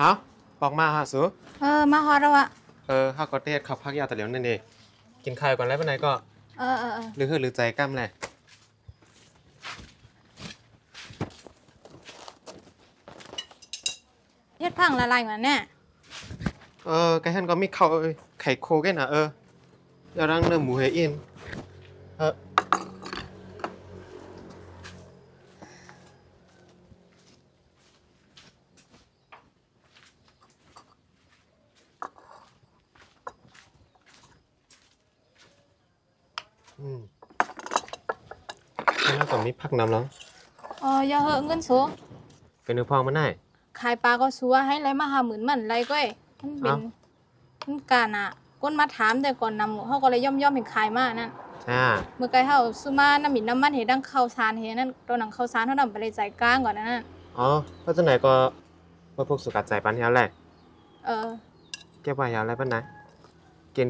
เอาบอกมาฮะสูมาฮอดแล้วอะข้าวกอเทศข้าวพักยาวแต่เหลียวนั่นเองกินข้าวก่อนแล้วไปไหนก็หรือหรือใจกล้ามแหละเฮ็ดพังละลายเหมือนแน่แกท่านก็มีข้าวไข่โคแกันนะอย่ารังเนื้อหมูเฮอินแล้วก็มีผักน้ำแล้วอย่าเหอะเงินสูเป็นนื้อพองมันได้ขายปลาก็สัวให้ไรมา50,000มันไรก้อยมันเป็นมันการอ่ะก้นมาถามแต่ก่อนนำเขาก็เลยย่อมเห็นขายมากนั่นเมื่อไกลเฮาซื้อมาน้ำมินน้ำมันเห็นดังข้าวสารเห็นนั่นตัวหนังข้าวสารเท่านั้นไปเลยใจกลางก่อนนั่นเพราะฉะนั้นก็ว่าพวกสุกัดใจปันเฮาแหละเก็บไว้เฮาอะไรปันนะเกิน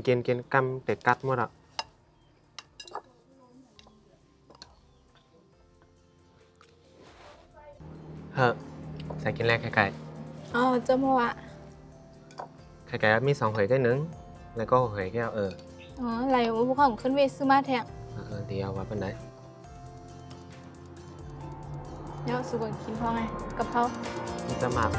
กำเป็ดกัดหมดอ่ะใส่กินแรกไข่จะมัวไข่ไก่มี2 เหยแค่นึงแล้วก็เหยแค่ไหลพวกเขาขึ้นเวซื้อมาแทงเดียวว่าเป็นไหนแล้วสุกกินพอไงกับเขาจะหมัก